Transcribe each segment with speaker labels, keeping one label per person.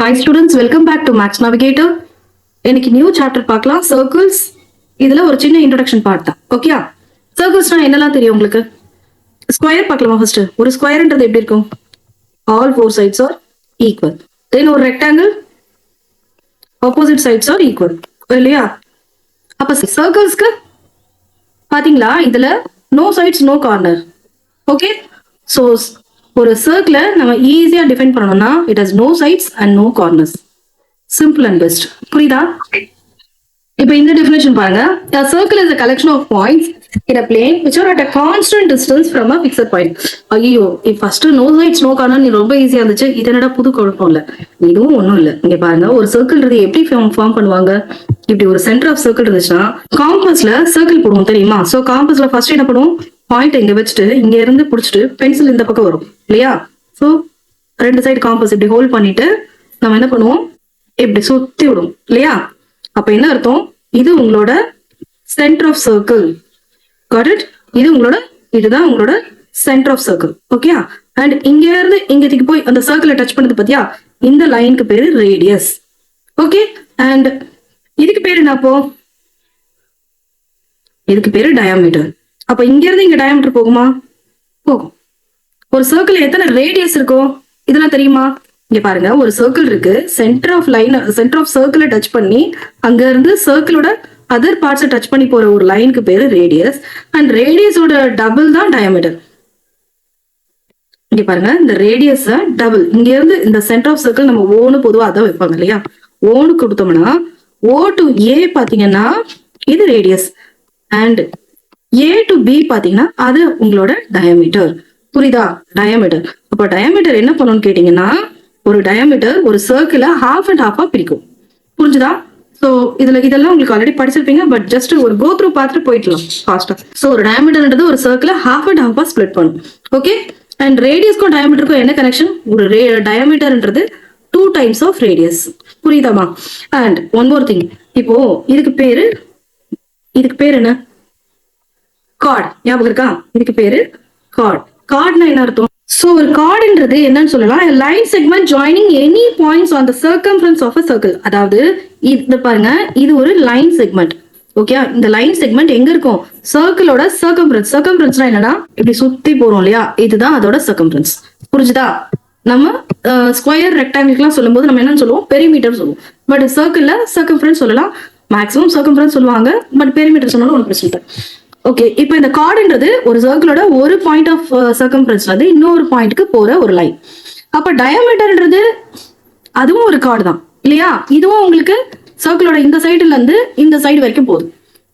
Speaker 1: Hi students, welcome back to maths navigator. இன்னைக்கு new chapter பார்க்கலாம், circles. இதுல ஒரு சின்ன இன்ட்ரோடக்ஷன் பார்ட் தான். ஓகே, சர்க்கிள்ஸ்னா என்னெல்லாம் தெரியும் உங்களுக்கு? ஸ்கொயர் பார்க்கலாமா? ஃபர்ஸ்ட் ஒரு ஸ்கொயர்ன்றது எப்படி இருக்கும்? All four sides are equal. Then ஒரு rectangle, opposite sides are equal, இல்லையா? அப்ப சர்க்கிள்ஸ்க்கு பாத்தீங்களா, இதுல no sides no corner. Okay, so ஒரு சர்க்கிளை நம்ம ஈஸியா டிஃபைன் பண்ணணும்னா it has no sides and no corners. Simple and best. புரியுதா? இப்போ இந்த டெஃபினேஷன் பாருங்க. A circle is a collection of points in a plane which are at a constant distance from a fixed point. ஐயோ, first no sides no corner நீ ரொம்ப ஈஸியா இருந்துச்சு. இது என்னடா புது குழப்பம் இல்ல, இதுவும் ஒண்ணும் இல்ல. இங்க பாருங்க, ஒரு சர்க்கிள்ன்றது எப்படி ஃபார்ம் பண்ணுவாங்க? இப்படி ஒரு சென்டர் ஆஃப் சர்க்கிள் இருந்துச்சுன்னா காம்பஸ்ல சர்க்கிள் போடுவோம், தெரியுமா? சோ காம்பஸ்ல ஃபர்ஸ்ட் என்ன பண்ணுவோம்? பாயிண்ட் இங்க வச்சுட்டு இங்க இருந்து புடிச்சிட்டு பென்சில் இந்த பக்கம் வரும், இல்லையா? சோ ரெண்டு சைடு காம்பஸ் இப்படி ஹோல்ட் பண்ணிட்டு நம்ம என்ன பண்ணுவோம்? இப்படி சுத்தி விடும், இல்லையா? அப்ப என்ன அர்த்தம்? இது உங்களோட centre of circle. Got it? இதுதான் உங்களோட centre of circle. Okay, and இங்க இருந்து இங்கத்துக்கு போய் அந்த சர்க்கிளை டச் பண்ணது பத்தியா? இந்த லைனுக்கு பேரு ரேடியஸ். ஓகே, அண்ட் இதுக்கு பேரு என்னப்போ? இதுக்கு பேரு டயாமீட்டர். அப்ப இங்க இருந்து இங்க டயாமீட்டர் போகுமா? போகும். ஒரு சர்க்கிள் எத்தனை ரேடியஸ் இருக்கும் இதெல்லாம் தெரியுமா? இங்க பாருங்க, ஒரு சர்க்கிள் இருக்கு. சென்டர் ஆஃப் சர்க்கிளை டச் பண்ணி அங்க இருந்து சர்க்கிளோட அதர் பார்ட்ஸை டச் பண்ணி போற ஒரு லைனுக்கு பேரு ரேடியஸ். அண்ட் ரேடியஸோட டபுள் தான் டயாமீட்டர். இங்க பாருங்க, இந்த ரேடியஸ் டபுள். இங்க இருந்து இந்த சென்டர் ஆஃப் சர்க்கிள் நம்ம ஓன்னு பொதுவா அதான் வைப்பாங்க, இல்லையா? ஓன்னு கொடுத்தோம்னா ஓ டு ஏ பாத்தீங்கன்னா இது radius, and A to B பாத்தீங்கன்னா அது உங்களோட டயாமீட்டர். புரியுதா? டயாமீட்டர். அப்ப டயாமீட்டர் என்ன பண்ணணும்னு கேட்டீங்கன்னா, ஒரு டயாமீட்டர் ஒரு சர்க்கிளை ஹாஃப் அண்ட் ஹாஃபா பிரிக்கும். புரிஞ்சுதா? சோ இதெல்லாம் உங்களுக்கு ஆல்ரெடி படிச்சிருப்பீங்க, பட் ஜஸ்ட் ஒரு கோ த்ரூ பார்த்துட்டு போயிடலாம் ஃபாஸ்டா. சோ ஒரு டயாமீட்டர்ன்றது ஒரு சர்க்கிளை ஹாஃப் அண்ட் ஹாஃபா ஸ்ப்ளிட் பண்ணும். ஓகே, அண்ட் ரேடியஸ்க்கும் டயாமீட்டருக்கும் என்ன கனெக்ஷன்? ஒரு டயாமீட்டர்ன்றது 2 டைம்ஸ் ஆஃப் ரேடியஸ். புரியுதாமா? அண்ட் ஒன் மோர் திங், இப்போ இதுக்கு பேரு என்ன? கார்ட். ஞாபகம் இருக்கா? இதுக்கு பேரு கார்ட். கார்ட்னா என்ன அர்த்தம்? சோ ஒரு கார்டுன்றது என்னன்னு சொல்லலாம், line segment joining any points on the circumference of a circle. அதாவது இது பாருங்க, இது ஒரு லைன் செக்மெண்ட். ஓகே, இந்த லைன் செக்மெண்ட் எங்க இருக்கும்? சர்க்கிளோட சர்க்கம்ஃபரன்ஸ். சர்க்கம்ஃபரன்ஸ்னா என்னன்னா இப்படி சுத்தி போறோம், இல்லையா? இதுதான் அதோட சர்க்கம்ஃபரன்ஸ். புரிஞ்சுதா? நம்ம ஸ்கொயர் ரெக்டாங்கிள்லாம் சொல்லும்போது நம்ம என்னன்னு சொல்லுவோம்? பெரிமீட்டர் சொல்லுவோம். பட் சர்க்கிள்ல சர்க்கம்ஃபரன்ஸ் சொல்லலாம், மேக்ஸிமம் சர்க்கம்ஃபரன்ஸ் சொல்லுவாங்க, பட் பெரிமீட்டர் சொன்னாலும் ஒன்றும் பிரச்சனை இல்லை. ஓகே, இப்போ இந்த கார்டுன்றது ஒரு சர்க்கிளோட ஒரு பாயிண்ட் ஆஃப் சர்க்கம்ஃபரன்ஸ்ல இருந்து இன்னொரு பாயிண்ட்க்கு போற ஒரு லைன். அப்ப டயாமீட்டர்ன்றது அதுவும் ஒரு கார்டு தான், இல்லையா? இதுவும் உங்களுக்கு சர்க்கிளோட இந்த சைடுல இருந்து இந்த சைடு வரைக்கும் போகுது.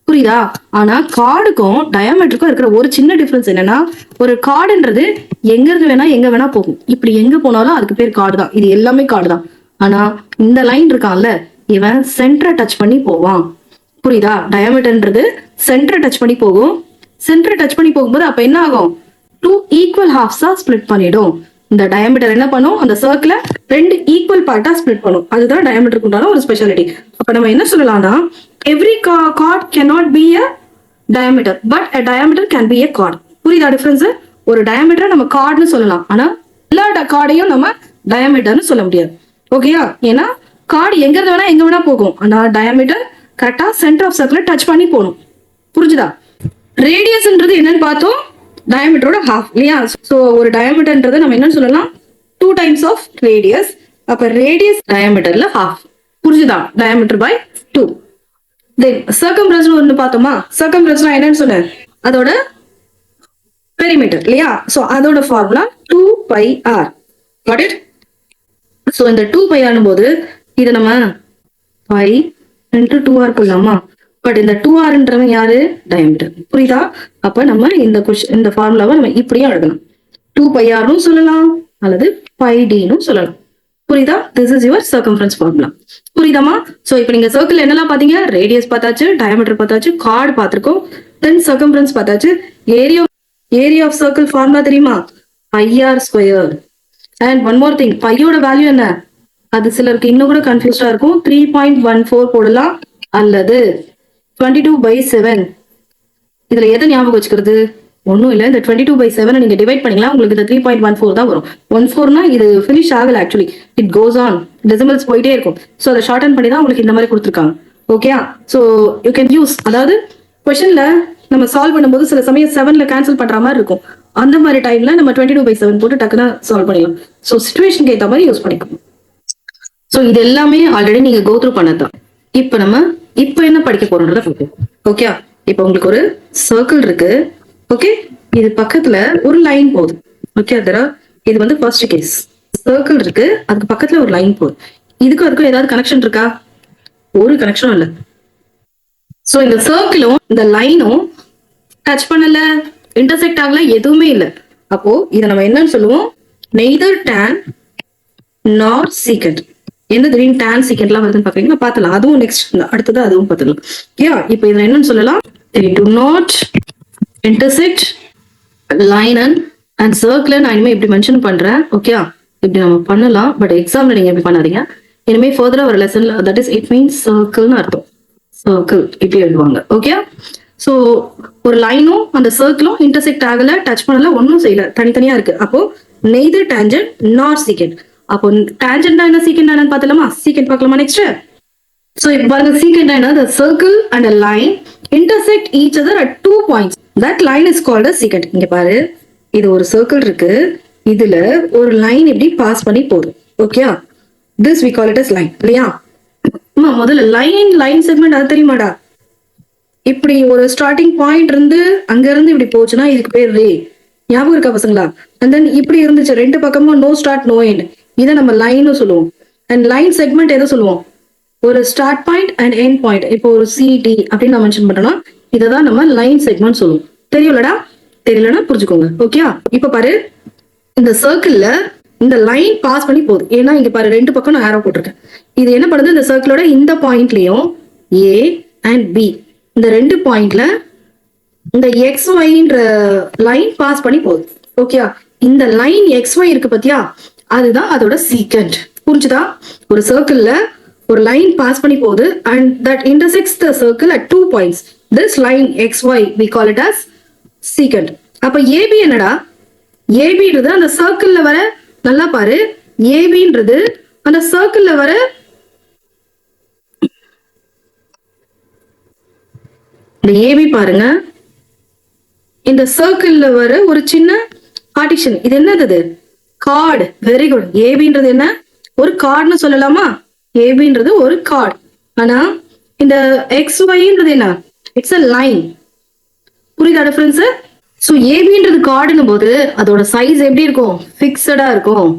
Speaker 1: புரியுதா? ஆனா கார்டுக்கும் டயாமீட்டருக்கும் இருக்கிற ஒரு சின்ன டிஃபரன்ஸ் என்னன்னா, ஒரு கார்டுன்றது எங்க இருந்து வேணா எங்க வேணா போகும். இப்படி எங்க போனாலும் அதுக்கு பேர் கார்டு தான். இது எல்லாமே கார்டு தான். ஆனா இந்த லைன் இருக்கான்ல, இவன் சென்டரை டச் பண்ணி போவான். புரியுதா? டயாமீட்டர்ன்றது சென்டரை டச் பண்ணி போகும். சென்டரை டச் பண்ணி போகும்போது அப்ப என்ன ஆகும்? 2 ஈக்குவல் ஹாஃப்ஸா ஸ்பிளிட் பண்ணிடும். இந்த டயாமீட்டர் என்ன பண்ணும்? அந்த சர்க்கிளை 2 ஈக்குவல் பார்ட்டா ஸ்பிளிட் பண்ணும். அதுதான் டயாமீட்டருக்கு உண்டான ஒரு ஸ்பெஷாலிட்டி. அப்ப நம்ம என்ன சொல்லலாம்னா, every card cannot be a diameter, but a diameter can be a chord. புரியுதா டிஃபரன்ஸ்? ஒரு டயாமீட்டரை நம்ம கார்டுன்னு சொல்லலாம், ஆனா எல்லா கார்டையும் நம்ம டயாமீட்டர்னு சொல்ல முடியாது. ஓகேயா? ஏன்னா கார்டு எங்க இருந்து வேணா எங்க வேணா போகும், ஆனா டயாமீட்டர் கரெக்டா சென்டர் ஆஃப் சர்க்கிளை டச் பண்ணி போகணும். புரிஞ்சுதா? ரேடியஸ்ன்றது என்னன்னு பார்த்தோம்? டயாமீட்டரோட ஹாஃப், இல்லையா? சோ ஒரு டயாமீட்டர்ன்றதை நம்ம என்னன்னு சொல்லலாம்? 2 டைம்ஸ் ஆஃப் ரேடியஸ். அப்ப ரேடியஸ் டயாமீட்டர்ல ஹாஃப். புரிஞ்சுதா? Diameter by 2. தென் சர்க்கம்ஃபரன்ஸ் ஒன்னு பார்த்தோமா? சர்க்கம்ஃபரன்ஸ்னா என்னன்னு சொன்னேன்? அதோட பெரிமீட்டர், இல்லையா? சோ அதோட formula 2πr. Got it? So இந்த 2π ஆனும்போது இதை நம்ம π into 2r போடலாமா? பட் இந்த 2rன்றவன் யாரு? டயாமீட்டர். புரியுதா? அப்ப நம்ம இந்த ஃபார்முலாவை நம்ம இப்படியும் எழுதலாம். 2πrனும் சொல்லலாம் அல்லது πdனும் சொல்லலாம். புரியுதா? This is your circumference formula. புரியுதாமா? சோ இப்போ நீங்க சர்க்கிள் என்னெல்லாம் பாத்தீங்க? ரேடியஸ் பார்த்தாச்சு, டயாமீட்டர் பார்த்தாச்சு, கார்டு பார்த்திருக்கோம், தென் சர்க்கம்ஃபரன்ஸ் பார்த்தாச்சு. ஏரியா ஆஃப் சர்க்கிள் ஃபார்முலா தெரியுமா? πr². And one more thing, பையோட வேல்யூ என்ன? அது சிலருக்கு இன்னும் கூட கன்ஃபியூஸ்டா இருக்கும். 3.14 போடலாம் அல்லது 22/7. இதுல எதை ஞாபகம் வச்சுக்கிறது? ஒன்றும் இல்லை, இந்த 22/7 நீங்க டிவைட் பண்ணீங்களா உங்களுக்கு இந்த 3.14 தான் வரும். 14னா இது ஃபினிஷ் ஆகல, actually it goes on, decimals போயிட்டே இருக்கும். ஸோ அதை ஷார்டன் பண்ணி தான் உங்களுக்கு இந்த மாதிரி கொடுத்துருக்காங்க. Okay, so you can use, அதாவது கொஸ்டின்ல நம்ம சால்வ் பண்ணும்போது சில சமயம் 7ல கேன்சல் பண்ற மாதிரி இருக்கும். அந்த மாதிரி டைம்ல நம்ம 22/7 போட்டு டக்குன்னு சால்வ் பண்ணிடலாம். ஸோ சிச்சுவேஷனுக்கு ஏற்ற மாதிரி யூஸ் பண்ணிக்கணும். ஸோ இது எல்லாமே ஆல்ரெடி நீங்க கோ த்ரூ பண்ணதான். இப்போ நம்ம இப்போ என்ன படிக்க போறோம்ன்றத பார்ப்போம். ஓகே, இப்போ உங்களுக்கு ஒரு சர்க்கிள் இருக்கு. ஓகே, இது பக்கத்துல ஒரு லைன் போகுது. ஓகே, இது வந்து ஃபர்ஸ்ட் கேஸ். சர்க்கிள் இருக்கு, அதுக்கு பக்கத்துல ஒரு லைன் போகுது. இதுக்கும் அதுக்கும் ஏதாவது கனெக்ஷன் இருக்கா? ஒரு கனெக்ஷனும் இல்லை. சோ இந்த சர்க்கிளும் இந்த லைனும் டச் பண்ணல, இன்டர்செக்ட் ஆகல, எதுவுமே இல்லை. அப்போ இதை நம்ம என்னன்னு சொல்லுவோம்? Neither tan nor secant. என்ன திடீர்னு tan secantலாம் வருதுன்னு பாக்குறீங்களா? பார்த்தலாம், அதுவும் நெக்ஸ்ட் அடுத்தது அதுவும் பார்த்துக்கலாம். இப்போ இதை என்னன்னு சொல்லலாம்? they do not intersect line and circle. நான் இனிமே இப்படி மென்ஷன் பண்றேன். ஓகே, இப்படி நம்ம பண்ணலாம், பட் எக்ஸாம்ல நீங்க இப்படி பண்ணாதீங்க. இனிமே ஃபர்தரா ஒரு லெசன்ல தட் இஸ் இட் மீன்ஸ் சர்க்கிள்னு அர்த்தம். சர்க்கிள் இப்படி எழுதுவாங்க. ஓகே, சோ ஒரு லைனும் அந்த சர்க்கிளும் இன்டர்செக்ட் ஆகல, டச் பண்ணல, ஒன்னும் செய்யல, தனித்தனியா இருக்கு. அப்போ neither tangent nor secant. அப்போ tangent என்ன secant என்னன்னு பார்த்தலாமா? secant பார்க்கலாமா நெக்ஸ்ட்? சோ இப்போ பாருங்க, secant என்ன? the circle and a line intersect each other at 2 points. that line is called as secant. இங்க பாரு, இது ஒரு சர்க்கிள் இருக்கு, இதுல ஒரு லைன் இப்படி பாஸ் பண்ணி போகுது. Okay, this we call it as line. இல்லையா? முதல்ல லைன் செக்மெண்ட் அது தெரியுமாடா? இப்படி ஒரு ஸ்டார்டிங் பாயிண்ட் இருந்து அங்க இருந்து இப்படி போச்சுன்னா இதுக்கு பேர் ரே. ஞாபகம் இருக்கா பசங்களா? அண்ட் தென் இப்படி இருந்துச்சு, ரெண்டு பக்கமும் நோ ஸ்டார்ட் நோ எண்ட், இதை நம்ம லைன்னு சொல்லுவோம். அண்ட் லைன் செக்மெண்ட் எதை சொல்லுவோம்? ஒரு start point and end point. இப்போ ஒரு சிடி அப்படின்னு நான் மென்ஷன் பண்றோம்னா இதை தான் நம்ம லைன் செக்மெண்ட் சொல்லுவோம். தெரியும்லடா? தெரியலன்னா புரிஞ்சுக்கோங்க. ஓகே, இப்ப பாரு, இந்த சர்க்கிள்ல இந்த லைன் பாஸ் பண்ணி போகுது. ஏன்னா இங்க பாரு, ரெண்டு பக்கம் நான் ஆரோ போட்டிருக்கேன். இது என்ன பண்ணுது? இந்த சர்க்கிளோட இந்த பாயிண்ட்லயும் ஏ அண்ட் பி, இந்த ரெண்டு பாயிண்ட்ல இந்த XYன்ற லைன் பாஸ் பண்ணி போகுது. ஓகே, இந்த லைன் XY இருக்கு பாத்தியா, அதுதான் அதோட சீக்கண்ட். புரிஞ்சுதா? ஒரு சர்க்கிள்ல ஒரு லைன் பாஸ் பண்ணி போகுது and that intersects the circle at 2 points. This line XY we call it as secant. அப்ப AB என்னடா? ABன்றது அந்த சர்க்கிள்ல வர, நல்லா பாரு, ABன்றது அந்த சர்க்கிள்ல வர இந்த AB பாருங்க, இந்த சர்க்கிள்ல வர ஒரு சின்ன பார்ட்டிஷன். இது என்னது? கார்டு. Very good. ஏபின்றது என்ன? ஒரு கார்டுன்னு சொல்லலாமா? ஏபின்றது ஒரு கார்டு. ஆனா இந்த XYன்றது என்ன? It's a line. புரியுதா டிஃபரன்ஸ்? சோ ஏபின்றது கார்டுன்னு போது அதோட சைஸ் எப்படி இருக்கும்? பிக்சடா இருக்கும்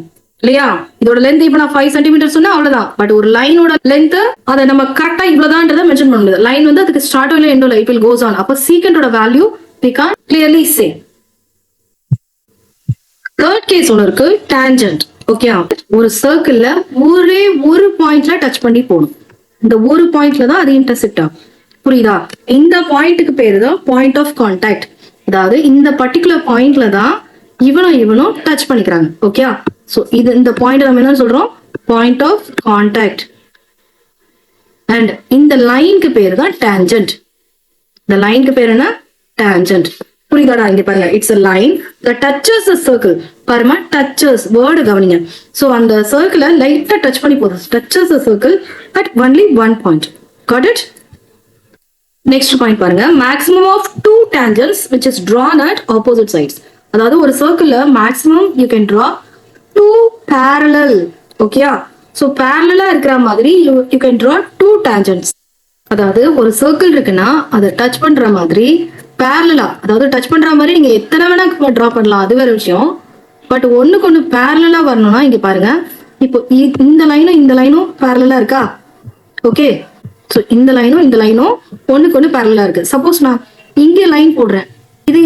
Speaker 1: இல்லையா? இதோட லென்த் இப்ப நான் 5 சென்டிமீட்டர் சொன்னா அவ்வளவுதான். பட் ஒரு லைனோட லென்த் அதை நம்ம கரெக்டா இவ்வளவுதான்றதை மென்ஷன் பண்ண முடியாது. லைன் வந்து அதுக்கு ஸ்டார்ட் இல்ல எண்டோ இட் வில் கோஸ் ஆன். அப்ப சீக்கண்டோட value we can't clearly say. Third case ஒன்று இருக்கு, டான்ஜென்ட். ஓகே, ஒரு சர்க்கிள்ல ஒரே ஒரு பாயிண்ட்ல டச் பண்ணி போகணும். இந்த ஒரு பாயிண்ட்ல தான் அது இன்டர்செக்ட் ஆகும். புரியுதா? இந்த பாயிண்ட்டுக்கு பேரு தான் பாயிண்ட் ஆஃப் கான்டாக்ட். அதாவது இந்த பர்டிகுலர் பாயிண்ட்ல தான் இவனும் டச் பண்ணிக்கிறாங்க. ஓகே, சோ இது இந்த பாயிண்ட் நம்ம என்ன சொல்றோம்? Point of contact. அண்ட் இந்த லைனுக்கு பேரு தான் டான்ஜென்ட். இந்த லைனுக்கு பேரு என்ன? டான்ஜென்ட். புரியுதாடா? இங்க பாருங்க, it's a line that touches a circle. பாருமா, touches வேர்டு கவனிங்க. சோ அந்த சர்க்கிளை லைட்டா டச் பண்ணி போகுது. touches a circle at only one point. Got it? Next point பாருங்க, maximum of 2 tangents which is drawn at opposite sides. அதாவது ஒரு சர்க்கிள்ல maximum you can draw 2 parallel. Okay, so parallel இருக்கிற மாதிரி யூ கேன் டிரா 2 tangents. அதாவது ஒரு circle இருக்குன்னா அதை டச் பண்ற மாதிரி பேரலா, அதாவது டச் பண்ற மாதிரி நீங்க எத்தனை வேணா டிரா பண்ணலாம், அது வேற விஷயம். பட் ஒண்ணுக்கு ஒண்ணு பேரலா வரணும்னா இங்க பாருங்க, இப்போ இந்த லைனும் பேரலா இருக்கா? ஓகே, சோ இந்த லைனும் ஒண்ணுக்கு ஒண்ணு பேரலா இருக்கு. சப்போஸ் நான் இங்க லைன் போடுறேன்,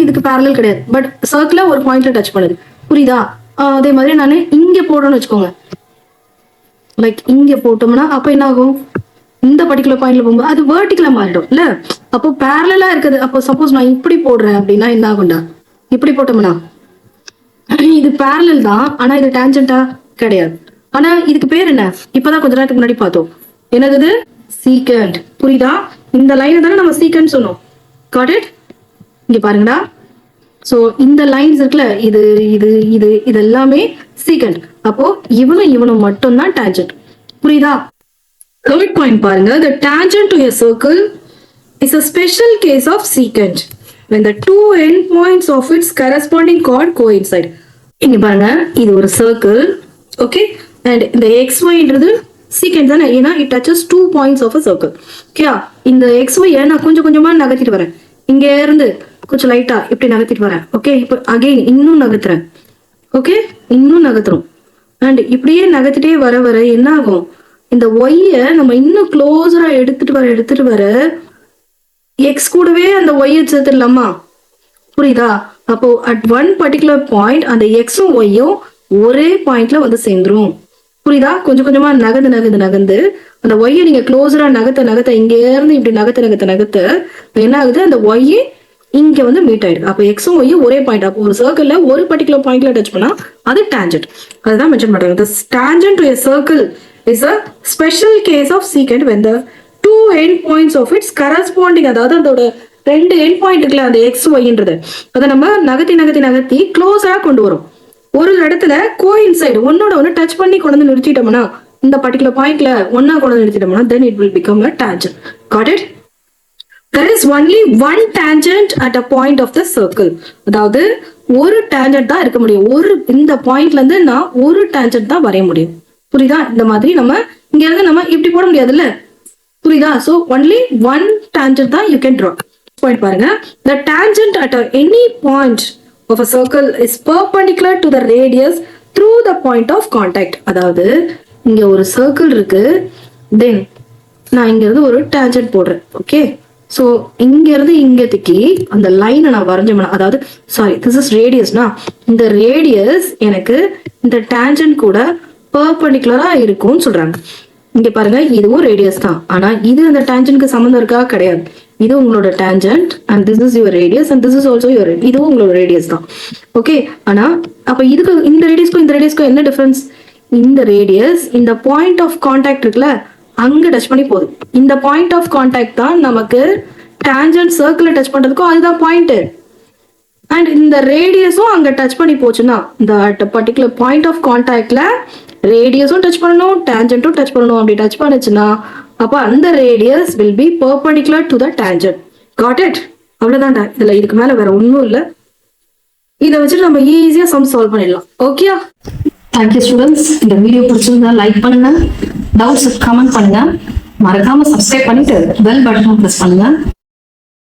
Speaker 1: இதுக்கு பேரலல் கிடையாது, பட் சர்க்கிள ஒரு பாயிண்ட்ல டச் பண்ணுது. புரியுதா? அதே மாதிரி நான் இங்க போடுறேன்னு வச்சுக்கோங்க, லைக் இங்க போட்டோம்னா அப்ப என்ன ஆகும்? இந்த பர்டிகுலர் பாயிண்ட்ல போகும்போது அது வெர்டிகலா மாறிடும் இல்ல? அப்போ பேரலா இருக்குது. அப்போ சப்போஸ் நான் இப்படி போடுறேன் அப்படின்னா என்ன ஆகும்டா? இப்படி போட்டோம்னா இது பேரலல் தான், ஆனா இது டான்ஜென்ட்டா கிடையாது. ஆனா இதுக்கு பேர் என்ன? இப்பதான் கொஞ்ச நேரத்துக்கு முன்னாடி பார்த்தோம், என்னது? சீக்கண்ட். புரியுதா? இந்த லைன் தானே நம்ம சீக்கண்ட் சொன்னோம். Got it? இங்க பாருங்கடா, ஸோ இந்த லைன்ஸ் இருக்குல்ல, இது இது இது இது எல்லாமே சீக்கண்ட். அப்போ இவனும் மட்டும்தான் டேஞ்சன்ட். புரியுதா? தேர்ட் பாயிண்ட் பாருங்க. The tangent to a circle is a special case of secant when the two endpoints of its corresponding chord coincide. இங்க பாருங்க, இது ஒரு சர்க்கிள். ஓகே, அண்ட் இந்த xyன்றது சீக்கண்ட் தானே, ஏன்னா it touches 2 points of a circle. Okay, இந்த xy நான் கொஞ்சம் கொஞ்சமா நகர்த்திட்டு வரேன். இங்க இருந்து கொஞ்சம் லைட்டா இப்படி நகர்த்திட்டு வரேன். ஓகே, இப்போ அகைன் இன்னும் நகர்த்துறேன். ஓகே, இன்னும் நகர்த்துறோம். அண்ட் இப்படியே நகர்த்திட்டே வர வர என்ன ஆகும், இந்த ஒய்ய நம்ம இன்னும் க்ளோஸரா எடுத்துட்டு வர எக்ஸ் கூடவே அந்த ஒய்யை சேர்த்துடலாமா? புரியுதா? அப்போ அட் ஒன் பர்டிகுலர் பாயிண்ட் அந்த எக்ஸும் ஒய்யும் ஒரே பாயிண்ட்ல வந்து சேர்ந்துரும். புரியுதா? கொஞ்சம் கொஞ்சமா நகர்ந்து அந்த ஒய்யை நீங்க க்ளோஸரா நகர்த்த இங்க இருந்து இப்படி நகர்த்த என்ன ஆகுது, அந்த ஒய்யே இங்க வந்து மீட் ஆயிடுது. அப்போ எக்ஸும் ஒய்யும் ஒரே பாயிண்ட். அப்போ ஒரு சர்க்கிள்ல ஒரு பர்டிகுலர் பாயிண்ட்ல டச் பண்ணா அது டேஞ்சன்ட். அதுதான் மென்ஷன் பண்றாங்க. The tangent to a circle is a special case of secant when the two end points of its corresponding, அதாவது அதோட ரெண்டு எண்ட் பாயிண்ட் இருக்குல்ல, அந்த எக்ஸ் ஒய்ன்றது அதை நம்ம நகர்த்தி க்ளோஸா கொண்டு வரும். ஒரு இடத்துல கோஇன்சைடு ஒன்னோட ஒன்று டச் பண்ணி கொண்டு வந்து நிறுத்திட்டோம்னா, இந்த பர்டிகுலர் பாயிண்ட்ல ஒன்னா கொண்டு வந்து நிறுத்திட்டோம்னா, then it will become a tangent. Got it? There is only one tangent at a point of the circle. அதாவது ஒரு டேஞ்சன்ட் தான் இருக்க முடியும். இந்த பாயிண்ட்ல இருந்து நான் ஒரு டேஞ்சன்ட் தான் வரைய முடியும். புரியுதா? இந்த மாதிரி நம்ம இங்க இருந்து நம்ம இப்படி போட முடியாதுல்ல. புரியுதா? So only one tangent தான் you can draw. பாயிண்ட் பாருங்க. The tangent at any point of a circle is perpendicular to the radius through the point of contact. அதாவது இங்க ஒரு சர்க்கிள் இருக்கு, தென் நான் இங்க இருந்து ஒரு டேஞ்சன்ட் போடுறேன். ஓகே, ஸோ இங்க இருந்து இங்கத்துக்கு அந்த லைனை நான் வரைஞ்சோம்னா, அதாவது சாரி திஸ் இஸ் ரேடியஸ்னா, இந்த ரேடியஸ் எனக்கு இந்த டேஞ்சன்ட் கூட பெர்பெண்டிகுலரா இருக்கும்னு சொல்றாங்க. இங்க பாருங்க, இதுவும் ரேடியஸ் தான், ஆனா இது அந்த டேஞ்சன்ட்க்கு சம்மந்தம் இருக்கா? கிடையாது. இது உங்களோட tangent and this is your radius and this is also your, இதுவும் உங்களோட ரேடியஸ் தான். ஓகே, ஆனா அப்ப இதுக்கு இந்த ரேடியஸ்க்கும் என்ன டிஃபரன்ஸ்? இந்த ரேடியஸ் இந்த பாயிண்ட் ஆஃப் கான்டாக்ட் இருக்குல்ல, அங்க டச் பண்ணி போகுது. இந்த பாயிண்ட் ஆஃப் கான்டாக்ட் தான் நமக்கு டேஞ்சன்ட் சர்க்கிளை டச் பண்றதுக்கும் அதுதான் பாயிண்ட். அண்ட் இந்த ரேடியஸும் அங்க டச் பண்ணி போச்சுன்னா, இந்த பர்டிகுலர் பாயிண்ட் ஆஃப் கான்டாக்ட்ல ரேடியஸும் டச் பண்ணணும், டேஞ்சன்ட்டும் டச் பண்ணணும். அப்படி டச் பண்ணுச்சுன்னா அப்ப அந்த radius will be perpendicular to the tangent. Got it? அவ்வளவுதான்டா. இதுக்கு மேல வேற ஒன்றும் இல்லை. இதை வச்சுட்டு நம்ம ஈஸியா சம் சால்வ் பண்ணிடலாம். ஓகேயா? Thank you students. இந்த வீடியோ பிடிச்சிருந்தா லைக் பண்ணுங்க, டவுட்ஸ் கமெண்ட் பண்ணுங்க, மறக்காம சப்ஸ்கிரைப் பண்ணிட்டு பெல் பட்டனை பிரஸ் பண்ணுங்க.